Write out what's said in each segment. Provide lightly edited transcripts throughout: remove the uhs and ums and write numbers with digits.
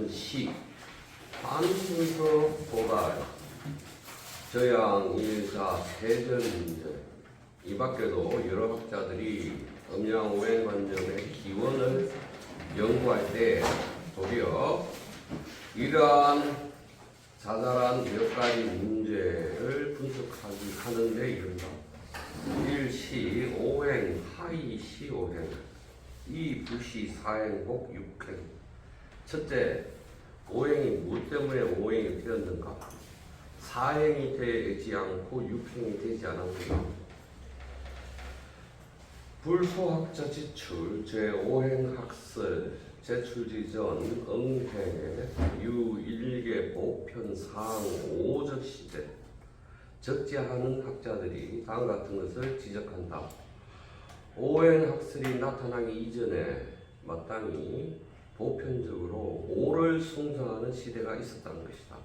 시 한순서 도달 저양 일사 세전제 이 밖에도 여러 학자들이 음양오행 관점의 기원을 연구할 때 도리어 이러한 자잘한 몇 가지 문제를 분석하기 하는데 이른다. 일시 오행 하이시 오행 이부시 사행복 육행. 첫째, 오행이 무엇 때문에 오행이 되었는가? 사행이 되지 않고 육행이 되지 않았는가? 불소학자 지출 제5행학설 제출 지전 응행의 유일계 보편상 오적 시대 적재하는 학자들이 다음 같은 것을 지적한다. 오행학설이 나타나기 이전에 마땅히 보편적으로 오를 숭상하는 시대가 있었다는 것이다.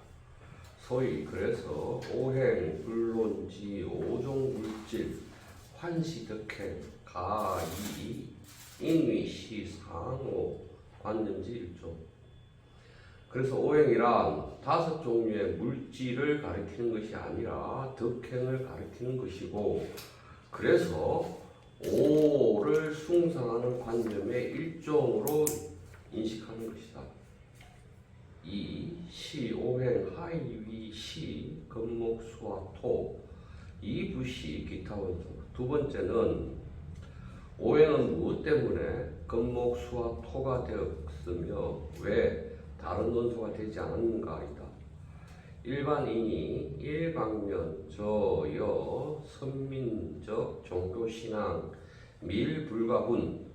소위 그래서 오행, 불론지, 오종물질, 환시덕행, 가이, 인위시, 상호, 관념지 일종. 그래서 오행이란 5종류의 물질을 가리키는 것이 아니라 덕행을 가리키는 것이고, 그래서 오를 숭상하는 관념의 일종으로 인식하는 것이다. 이 시, 오행, 하이위, 시, 금목, 수화, 토, 이부시, 기타 원소. 두 번째는 오행은 무엇 때문에 금목, 수화, 토가 되었으며 왜 다른 원소가 되지 않았는가이다. 일반인이 일방면, 저여, 선민적, 종교신앙, 밀불가분,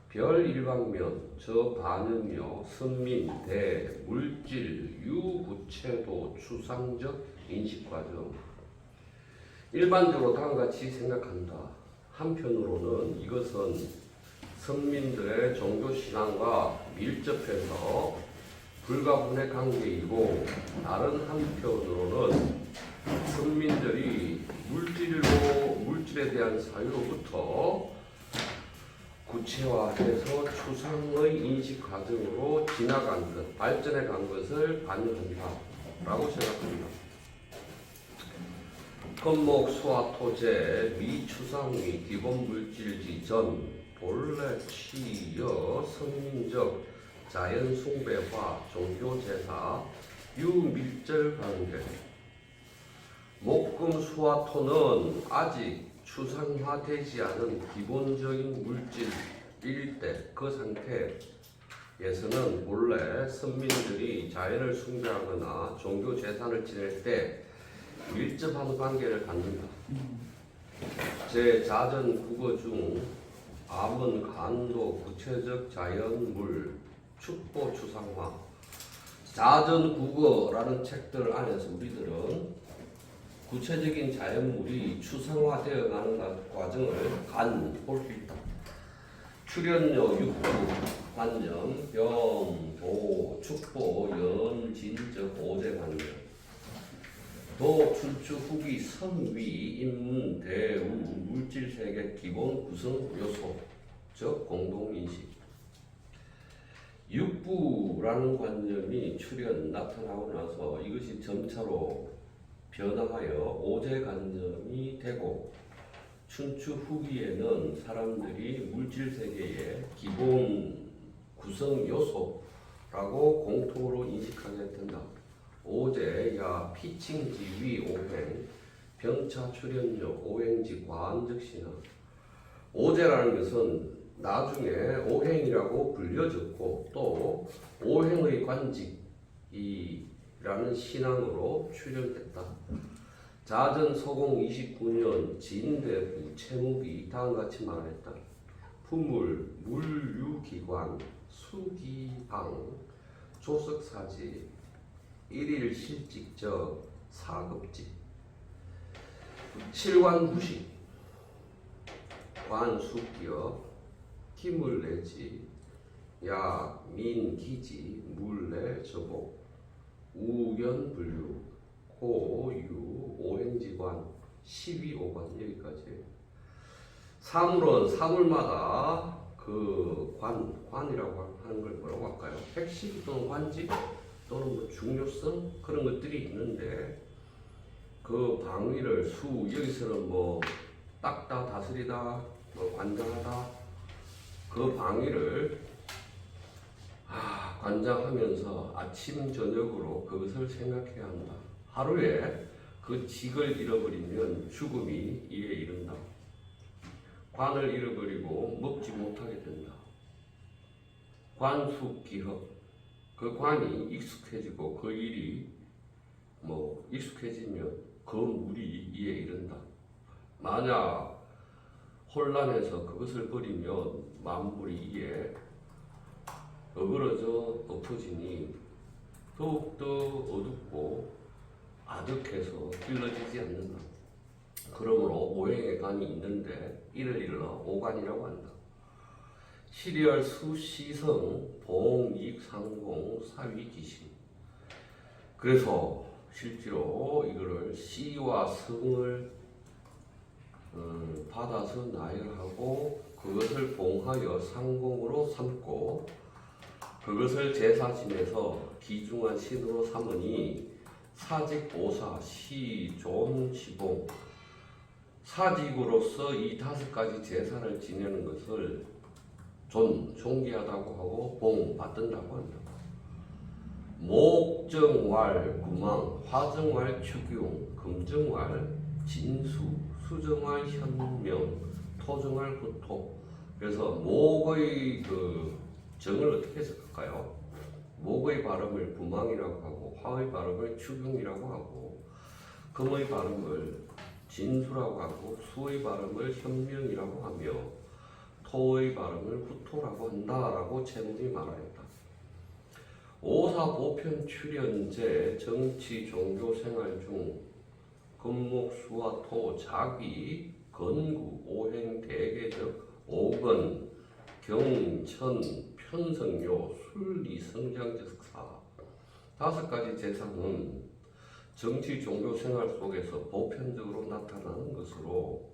별일방면, 저반응여, 선민, 대, 물질, 유구체도, 추상적 인식과정. 일반적으로 다음과 같이 생각한다. 한편으로는 이것은 선민들의 종교신앙과 밀접해서 불가분의 관계이고, 다른 한편으로는 선민들이 물질에 대한 사유로부터 구체화해서 추상의 인식 과정으로 지나간 것, 발전해 간 것을 반영한다라고 생각합니다. 금목, 수화, 토제, 미추상위, 기본 물질지 전, 본래 취여, 성민적, 자연 숭배화, 종교 제사, 유밀절 관계. 목금, 수화, 토는 아직 추상화되지 않은 기본적인 물질일 때 그 상태에서는 본래 선민들이 자연을 숭배하거나 종교 제사를 지낼 때 밀접한 관계를 갖는다. 제 자전 국어 중 암은 간도, 구체적 자연물, 축보, 추상화. 자전 국어라는 책들 안에서 우리들은 구체적인 자연물이 추상화되어 가는 과정을 볼 수 있다. 출연료, 육부, 관념, 병, 도, 축보, 연, 진적, 오제 관념. 도, 출주, 후기, 선위, 인문, 대우, 물질세계 기본 구성 요소, 즉 공동인식. 육부라는 관념이 나타나고 나서 이것이 점차로 변화하여 오제관념이 되고, 춘추 후기에는 사람들이 물질세계의 기본 구성 요소라고 공통으로 인식하게 된다. 오제야 피칭지위 오행, 병차 출연료, 오행지 과한적 신앙. 오제라는 것은 나중에 오행이라고 불려졌고 또 오행의 관직이라는 신앙으로 출현했다. 자전 서공 29년 진대부 채묵이 다음같이 말했다. 풍물, 물유기관, 수기방, 조석사지, 일일 실직적, 사급직, 실관부식, 관수기업, 기물내지, 야, 민, 기지, 물내, 저복, 우견불유, 고유, 오행지관, 12오관 여기까지. 사물은 사물마다 그 관이라고 하는 걸 뭐라고 할까요? 핵심 또는 관직 또는 뭐 중요성 그런 것들이 있는데 그 방위를 여기서는 뭐 닦다, 다스리다, 뭐 관장하다 그 방위를 관장하면서 아침 저녁으로 그것을 생각해야 한다. 하루에 그 직을 잃어버리면 죽음이 이에 이른다. 관을 잃어버리고 먹지 못하게 된다. 관숙기허 그 관이 익숙해지고 그 일이 뭐 익숙해지면 그 물이 이에 이른다. 만약 혼란해서 그것을 버리면 만물이 이에 어그러져 엎어지니 더욱더 어둡고 아득해서 길러지지 않는다. 그러므로 오행의 간이 있는데 이를 일러 오간이라고 한다. 시리얼 수시성 봉익 상공 사위기신. 그래서 실제로 이거를 시와 성을 받아서 나열하고 그것을 봉하여 상공으로 삼고 그것을 제사 지내서 귀중한 신으로 삼으니 사직보사, 시, 존, 지봉 사직으로서 이 5가지 제사를 지내는 것을 존귀하다고 하고 봉 받든다고 한다. 목정왈 구망, 화정왈 추경, 금정왈 진수, 수정왈 현명, 토정왈 구토. 그래서 목의 그 정을 어떻게 해석할까요? 목의 발음을 구망이라고 하고 화의 발음을 추경이라고 하고 금의 발음을 진수라고 하고 수의 발음을 현명이라고 하며 토의 발음을 구토라고 한다라고 채무이 말하였다. 오사보편 출연제 정치 종교 생활 중 금목수와 토 자기 건구 오행 대계적 오건 경천 편성요 순리 성장적사 5가지 제사는 정치 종교 생활 속에서 보편적으로 나타나는 것으로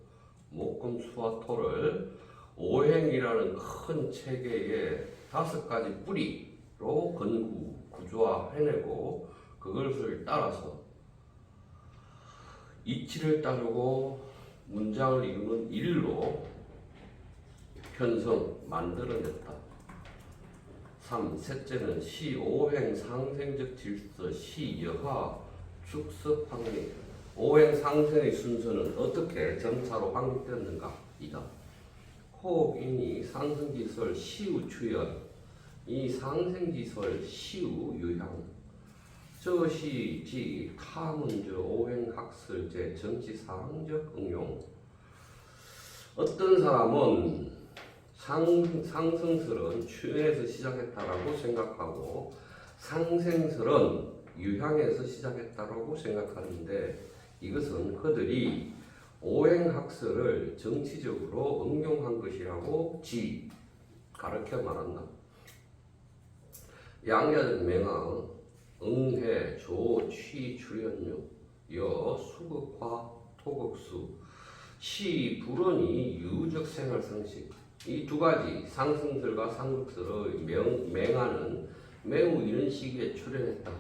목금수와 토를 오행이라는 큰 체계의 5가지 뿌리로 건구 구조화해내고 그것을 따라서 이치를 따르고 문장을 이루는 일로 편성 만들어냈다. 3. 셋째는 시오행 상생적 질서 시여하 축습 확립. 오행 상생의 순서는 어떻게 점차로 확립되었는가? 이다. 호흡인이 상승지설 시우추연 이 상생지설 시우유향 저시지 타문저 오행학설제 정치상적 응용. 어떤 사람은 상승설은 추연에서 시작했다라고 생각하고 상생설은 유향에서 시작했다라고 생각하는데 이것은 그들이 오행학설을 정치적으로 응용한 것이라고 가르쳐 말한다. 양자적 명왕 응해 조 취 출연료 여 수극화 토극수 시 불언이 유적 생활 상식. 이 2가지 상승설과 상극설의 맹하는 매우 이른 시기에 출현했다.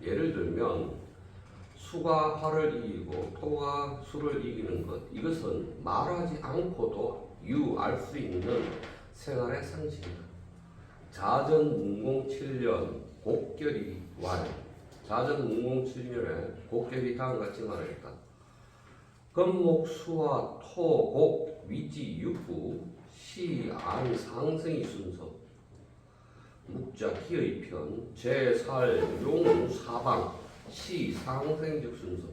예를 들면 수가 화를 이기고 토가 수를 이기는 것, 이것은 말하지 않고도 알 수 있는 생활의 상식이다. 자전문공 7년 곡결이 왈. 자전문공 7년에 곡결이 다음같이 말했다. 금목수와 토곡 위지 육부 시안 상승이 순서 묵자 기의 편 제살 용 사방 시 상생적 순서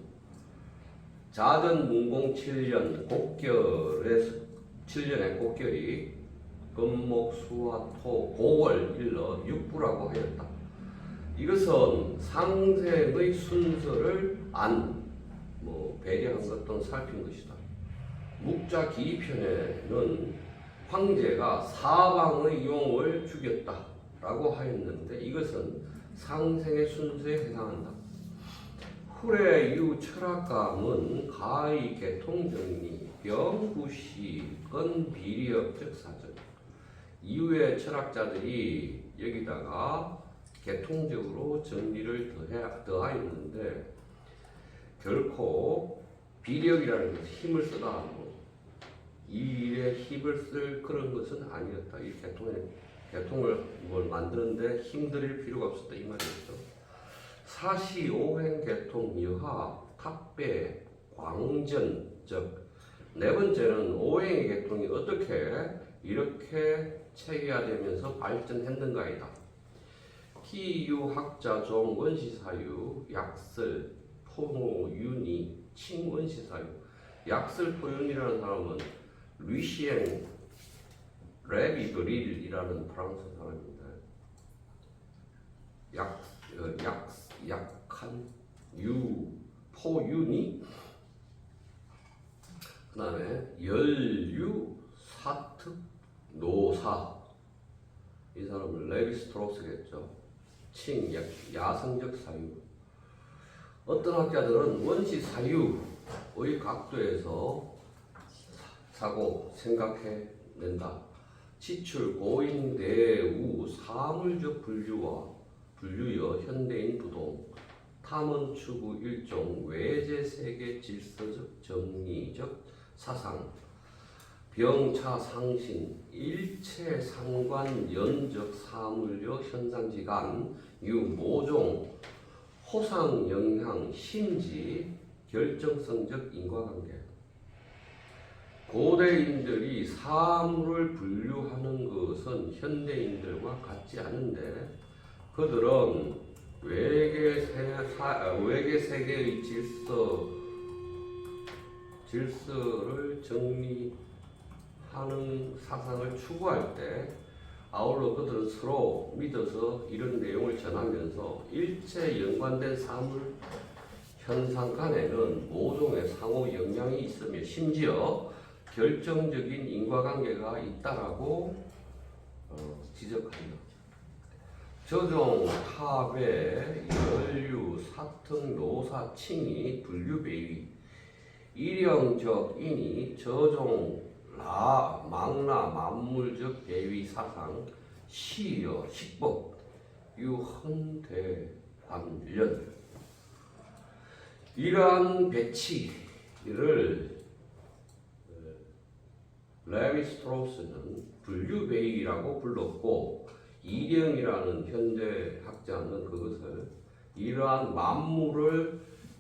자전 문공 7년 곡결에서 7년의 곡결이 금목수와 토 곡을 일러 육부라고 하였다. 이것은 상생의 순서를 배려한 것 또는 살핀 것이다. 묵자 기편에는 황제가 사방의 용을 죽였다라고 하였는데 이것은 상생의 순서에 해당한다. 후래 유 철학감은 가히 개통정리 병구시 건비리역적 사전. 이후에 철학자들이 여기다가 개통적으로 정리를 더하였는데 결코 비력이라는 것은 힘을 쓰다 이 일에 힘을 쓸 그런 것은 아니었다. 이 개통을 뭘 만드는데 힘들일 필요가 없었다 이 말이었죠. 사시 오행 개통 여하 탑배 광전 즉 네 번째는 오행의 개통이 어떻게 이렇게 체계화되면서 발전했는가이다. 희유학자 종 원시사유 약설 토모윤이 칭 원시사유 약설 토윤이라는 사람은 루시엔 레비브릴이라는 프랑스 사람입니다. 약한 포윤이 그 다음에 열유 사특 노사 이 사람은 레비스트로스겠죠. 칭 야성적 사유 어떤 학자들은 원시 사유의 각도에서 사고 생각해낸다. 지출 고인 대우 사물적 분류여 현대인 부동 탐은 추구 일종 외제 세계 질서적 정리적 사상 병차 상신 일체 상관 연적 사물적 현상지간 유모종 호상 영향 심지 결정성적 인과관계 고대인들이 사물을 분류하는 것은 현대인들과 같지 않은데 그들은 외계 세계의 질서를 정리하는 사상을 추구할 때 아울러 그들은 서로 믿어서 이런 내용을 전하면서 일체 연관된 사물 현상 간에는 모종의 상호 영향이 있으며 심지어 결정적인 인과관계가 있다라고 지적한다. 저종 탑의 연류 사특 노사 칭이 분류배위 일형적 인이 저종 망나 만물적 배위 사상 시여 식법 유헌대 관련 이러한 배치를 레비스트로스는 분류배위라고 불렀고 이령이라는 현대 학자는 그것을 이러한 만물을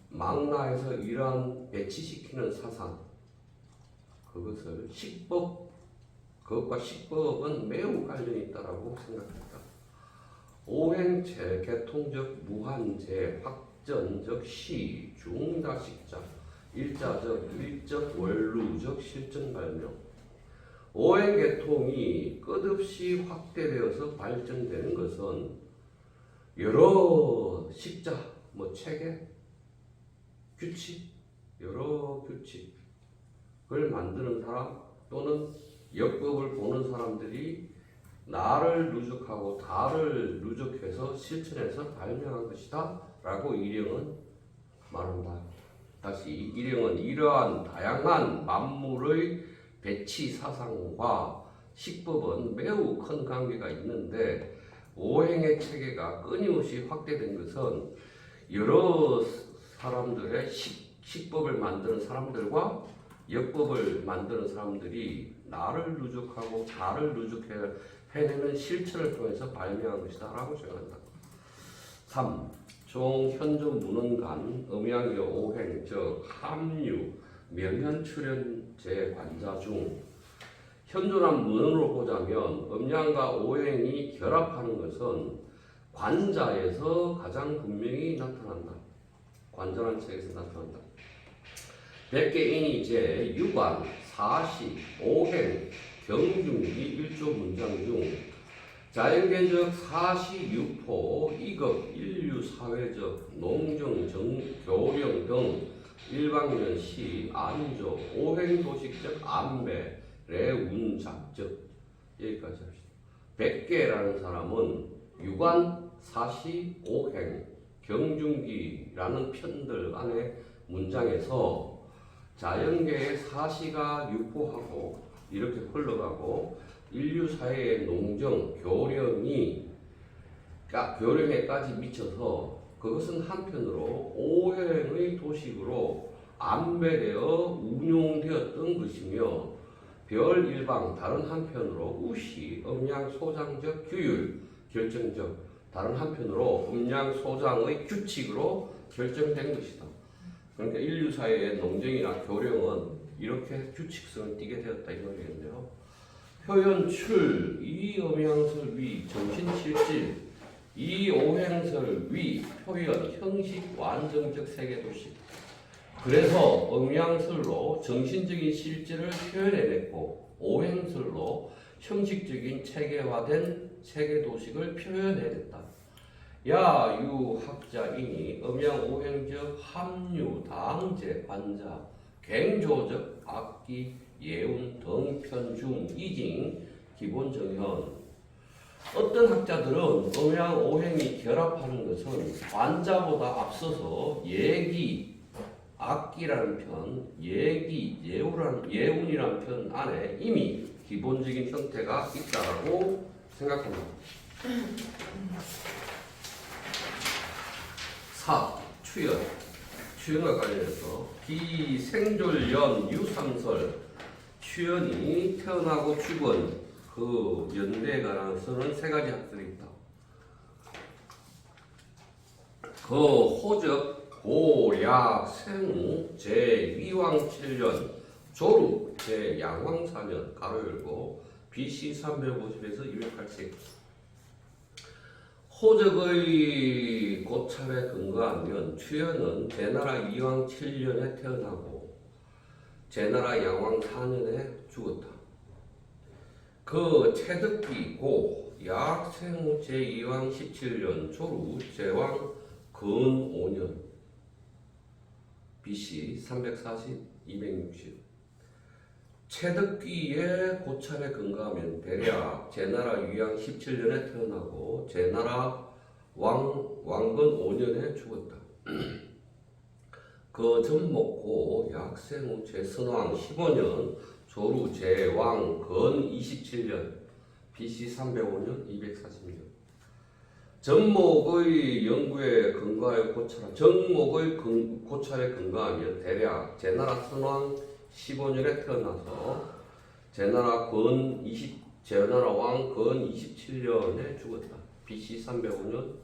망라해서 이러한 배치시키는 사상 그것을 식법 그것과 식법은 매우 관련이 있다라고 생각했다. 오행체 개통적 무한재 확전적 시 중다식자 일자적 일적 원루적 실전 발명 오행 개통이 끝없이 확대되어서 발전되는 것은 여러 식자, 체계, 규칙, 여러 규칙을 만드는 사람 또는 역법을 보는 사람들이 나를 누적하고 다를 누적해서 실천해서 발명한 것이다 라고 이령은 말한다. 다시 이령은 이러한 다양한 만물의 배치 사상과 식법은 매우 큰 관계가 있는데 오행의 체계가 끊임없이 확대된 것은 여러 사람들의 식법을 만드는 사람들과 역법을 만드는 사람들이 나를 누적하고 다를 누적해내는 실천을 통해서 발명한 것이다 라고 생각한다. 3. 종 현존 문헌간 음양여 오행 즉 함유 명현출현제 관자 중 현존한 문헌으로 보자면 음양과 오행이 결합하는 것은 관자에서 가장 분명히 나타난다. 관자라는 책에서 나타난다. 백개인이 제 유관, 사시, 오행, 경중기 일조 문장 중 자연계적 사시, 유포, 이급, 인류, 사회적, 농정, 교령 등 일방면 시, 안조, 오행도식적 안배, 레운작적 여기까지 합시다. 백개라는 사람은 유관, 사시, 오행, 경중기라는 편들 안에 문장에서 자연계의 사시가 유포하고 이렇게 흘러가고 인류 사회의 농정, 교령에까지 미쳐서 그것은 한편으로 오행의 도식으로 안배되어 운용되었던 것이며 별 일방 다른 한편으로 우시, 음양, 소장적 규율, 결정적 다른 한편으로 음양, 소장의 규칙으로 결정된 것이다. 그러니까 인류 사회의 농정이나 교령은 이렇게 규칙성을 띠게 되었다 이 말이겠네요. 표현출, 이 음양설 위, 정신실질, 이 오행설 위, 표현, 형식, 완성적 세계도식. 그래서 음양설로 정신적인 실질을 표현해냈고 오행설로 형식적인 체계화된 세계도식을 표현해냈다. 야유학자이니 음양오행적 합류, 당제, 관자, 갱조적, 악기, 예운, 등, 편중, 이징, 기본 정현. 어떤 학자들은 음양오행이 결합하는 것은 관자보다 앞서서 예기, 악기라는 편, 예기, 예운이라는 편 안에 이미 기본적인 형태가 있다고 생각합니다. 4. 추연. 추연과 관련해서 기생졸연 유삼설. 추연이 태어나고 죽은 그 연대에 관해서는 세 가지 학설이 있다. 그 호적, 고약, 생우, 제2왕 7년, 조루, 제2왕 4년, 가로 열고 BC 350에서 208세. 호적의 고찰에 근거하면 추연은 제나라 이왕 7년에 태어나고 제나라 양왕 4년에 죽었다. 그 태득기 고 약생후 제2왕 17년 조루 제왕 근 5년 BC 340, 260. 채득기의 고찰에 근거하면 대략 제나라 유양 17년에 태어나고 제나라 왕근 5년에 죽었다. 그 전목고 약생후 제선왕 15년 조루 제왕 근 27년 BC 305년 240년. 전목의 연구에 근거하여 고찰한 정목의 고찰에 근거하면 대략 제나라 선왕 15년에 태어나서 제나라 왕 근 27년에 죽었다. BC 305년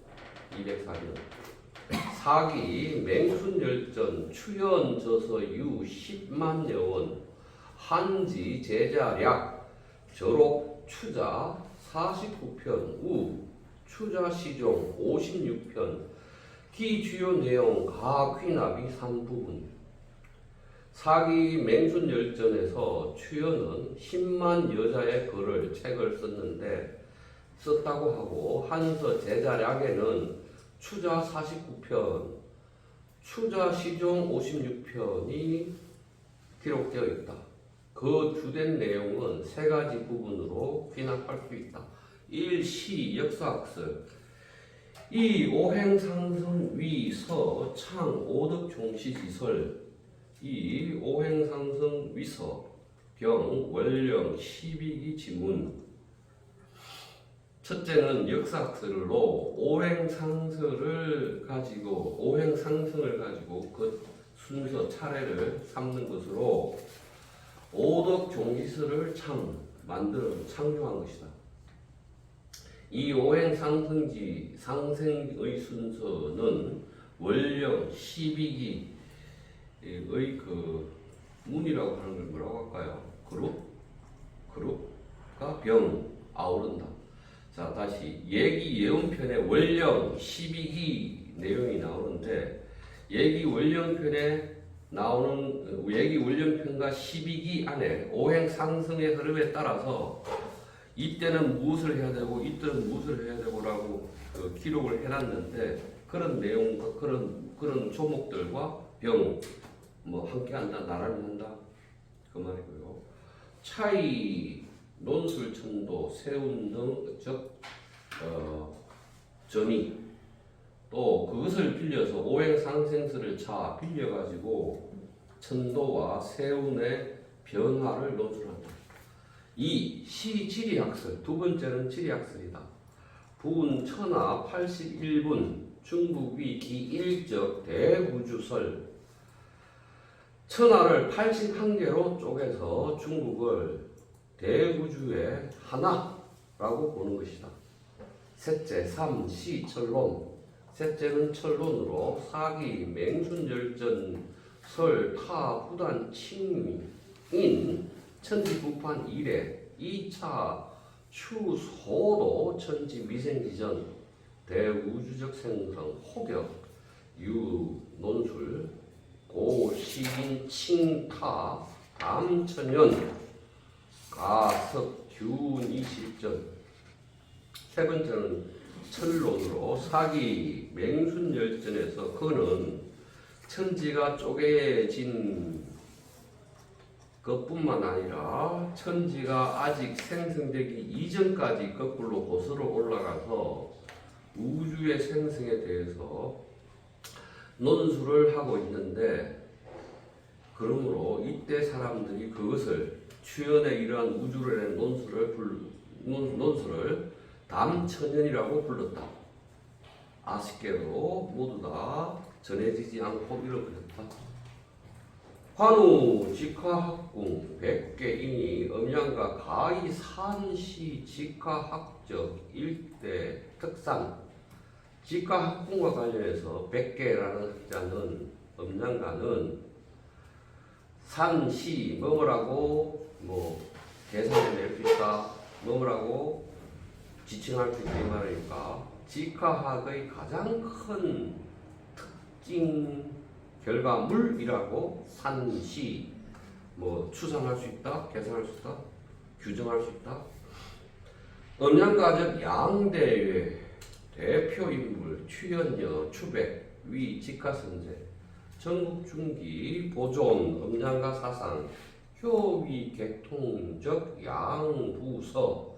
204년. 사기 맹순열전 추연저서유 10만 여원 한지 제자략 저록 추자 49편 우 추자 시종 56편 기주요 내용 가퀴나비 3부분. 사기 맹순열전에서 추연은 10만 여자의 글을 책을 썼다고 하고 한서 제자략에는 추자 49편, 추자 시종 56편이 기록되어 있다. 그 주된 내용은 세 가지 부분으로 귀납할 수 있다. 1. 시 역사학설. 이 오행상승 위서 창 오덕 종시지설. 2. 오행상승 위서 병 원령 12기 지문. 첫째는 역사학설로 오행상승을 가지고 그 순서 차례를 삼는 것으로 오덕 종시설을 창조한 것이다. 이 오행상승지 상생의 순서는 원령 12기의 그 문이라고 하는 걸 뭐라고 할까요? 그룹과 병 아우른다. 자, 다시 예기 예운편에 원령 12기 내용이 나오는데 예기 원령편에 나오는 예기 원령편과 12기 안에 오행 상승의 흐름에 따라서 이때는 무엇을 해야 되고 이때는 무엇을 해야 되고라고 기록을 해놨는데 그런 내용과 그런 조목들과 병 함께한다, 나란히 한다 그 말이고요. 차이 논술천도, 세운 등, 전이 또 그것을 빌려서 오행상생설을 빌려가지고 천도와 세운의 변화를 논술한다. 2. 시 지리학설. 두 번째는 지리학설이다. 분 천하 81분 중국 위 기일적 대구주설. 천하를 81개로 쪼개서 중국을 대구주의 하나라고 보는 것이다. 셋째, 3. 시철론. 셋째는 철론으로 사기, 맹순열전, 설, 타, 후단, 칭인, 천지부판 이래 2차 추소도 천지미생기전, 대우주적 생성, 호격, 유, 논술, 고, 시인, 칭타, 담천연, 가석, 균, 이실전. 세 번째는 철론으로 사기, 맹순열전에서 그는 천지가 쪼개진 것뿐만 아니라 천지가 아직 생성되기 이전까지 거꾸로 거슬러 올라가서 우주의 생성에 대해서 논술을 하고 있는데, 그러므로 이때 사람들이 그것을 추연의 이러한 우주론의 논술을 담천연이라고 불렀다. 아쉽게도 모두 다 전해지지 않고 잃어버렸다. 환우 직화학궁 백개인이 음양과 가히 산시 직화학적 일대 특산. 직화학궁과 관련해서 백개라는 학자는 음양가는 산시 뭐뭐라고 계산해낼 수 있다, 뭐뭐라고 지칭할 수 있다 이 말이니까 직화학의 가장 큰 특징 결과물이라고 산시 추산할 수 있다, 계산할 수 있다, 규정할 수 있다. 음양가적 양대외 대표인물 추연여 추백 위 직화선제 전국중기 보존 음양가 사상 효위 개통적 양부서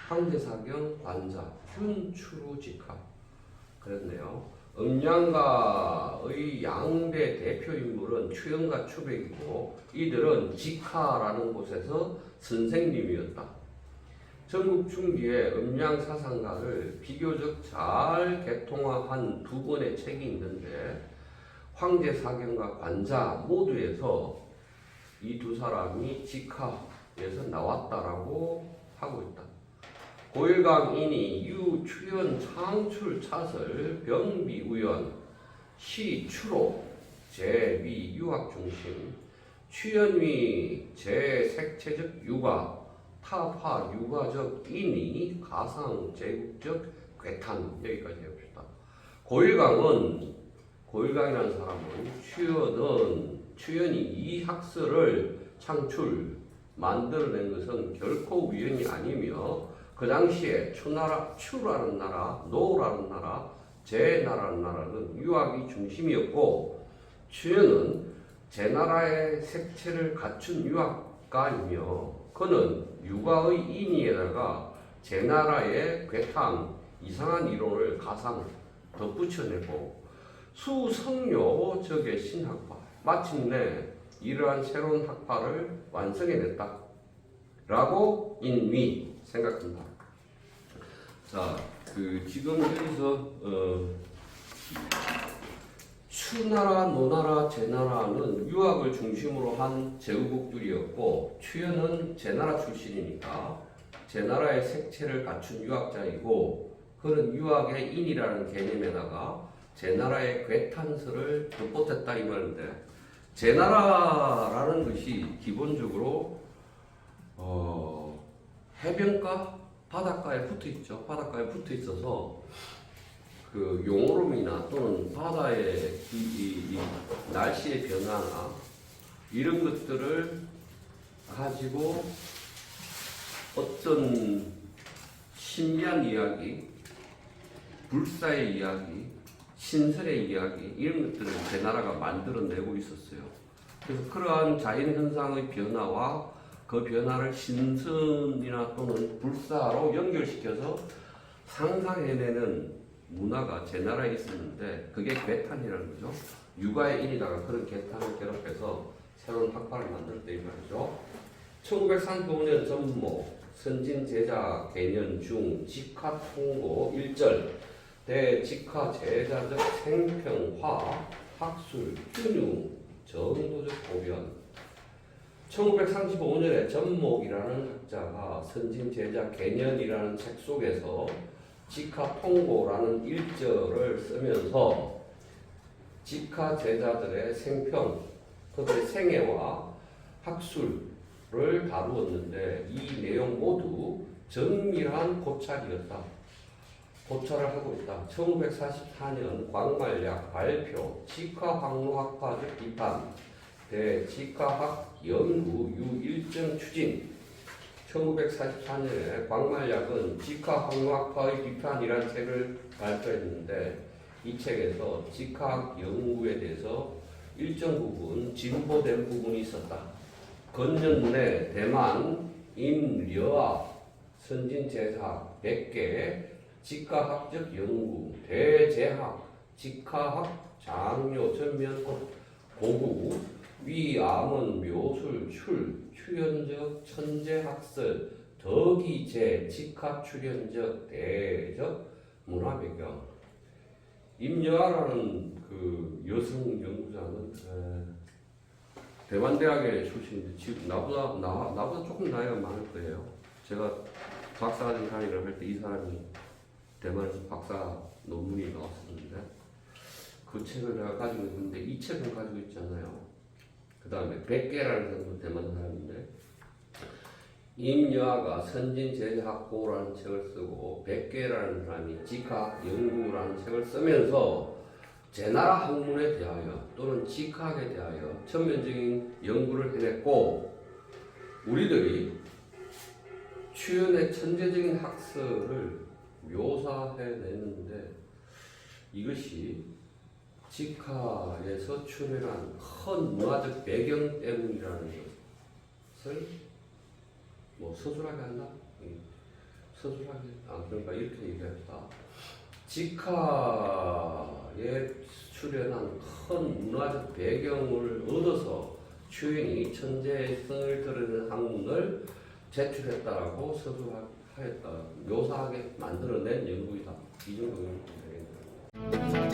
황제사경 관자 균추루 직화. 그랬네요. 음양가의 양대 대표인물은 추연과 추백이고 이들은 직화라는 곳에서 선생님이었다. 전국중기의 음양사상가를 비교적 잘 개통화한 두 권의 책이 있는데 황제사경과 관자 모두에서 이 두 사람이 직화에서 나왔다라고 하고 있다. 고일강인이 유, 추연, 창출, 차설, 병비, 우연, 시, 추로, 제위, 유학 중심, 추연위, 제색체적 유가, 타파, 유가적 인이, 가상, 제국적 괴탄. 여기까지 해봅시다. 고일강이라는 사람은 추연이 이 학설을 창출, 만들어낸 것은 결코 우연이 아니며 그 당시에 추라는 나라, 노라는 나라, 제나라는 나라는 유학이 중심이었고 추연은 제나라의 색채를 갖춘 유학가이며 그는 유가의 인의에다가 제나라의 괴탕, 이상한 이론을 가상 덧붙여내고 수성료 적의 신학파, 마침내 이러한 새로운 학파를 완성해냈다 라고 인위 생각합니다. 자, 지금 여기서 추나라, 노나라, 제나라는 유학을 중심으로 한 제후국들이었고 추연은 제나라 출신이니까 제나라의 색채를 갖춘 유학자이고 그는 유학의 인이라는 개념에다가 제나라의 괴탄설을 덧붙였다 이 말인데, 제나라라는 것이 기본적으로 해변가, 바닷가에 붙어 있죠. 바닷가에 붙어 있어서 그 용오름이나 또는 바다의 이 날씨의 변화나 이런 것들을 가지고 어떤 신비한 이야기, 불사의 이야기, 신설의 이야기 이런 것들을 제나라가 만들어내고 있었어요. 그래서 그러한 자연현상의 변화와 그 변화를 신선이나 또는 불사로 연결시켜서 상상해내는 문화가 제나라에 있었는데 그게 괴탄이라는 거죠. 육아의 인이다가 그런 괴탄을 결합해서 새로운 학파를 만들었다 이 말이죠. 1935년 전목 선진 제자 개년 중 직화 통고 1절 대직화 제자적 생평화 학술 균형 정도적 보변 1935년에 전목이라는 학자가 선진 제자 개년이라는 책 속에서 직화 통고라는 1절을 쓰면서 직화 제자들의 생평, 그들의 생애와 학술을 다루었는데 이 내용 모두 정밀한 고찰이었다. 고찰을 하고 있다. 1944년 광말약 발표 직화학로학파적 비판 대직화학 연구 유일정 추진 1944년에 광말약은 직화학로학파의 비판이라는 책을 발표했는데 이 책에서 직화학 연구에 대해서 일정 부분 진보된 부분이 있었다. 건년내 대만 임려학 선진제사학 100개 직화학적 연구 대제학 직화학 장료 전면 고구 위암은 묘술 출연적 천재학설 덕이제 직화 출연적 대적 문화 배경 임여아라는 그 여성 연구자는 대만대학의 출신인데 지금 나보다 조금 나이가 많을 거예요. 제가 박사과정 강의를 할 때 이 사람이 대만에서 박사 논문이 나왔었는데 그 책을 내가 가지고 있는데 이 책은 가지고 있잖아요. 그 다음에 100개라는 사람도 대만 사람인데 임여아가 선진제자학고라는 책을 쓰고 100개라는 사람이 직화연구라는 책을 쓰면서 제나라 학문에 대하여 또는 직화학에 대하여 전면적인 연구를 해냈고 우리들이 추연의 천재적인 학설을 묘사해내는데 이것이 직화에서 출현한 큰 문화적 배경 때문이라는 것을 서술하게 한다? 서술하게 그러니까 이렇게 얘기합니다. 직화에 출현한 큰 문화적 배경을 얻어서 추인이 천재성을 드러내는 학문을 제출했다라고 서술하였다. 묘사하게 만들어낸 연구이다. 이 정도 되겠네요.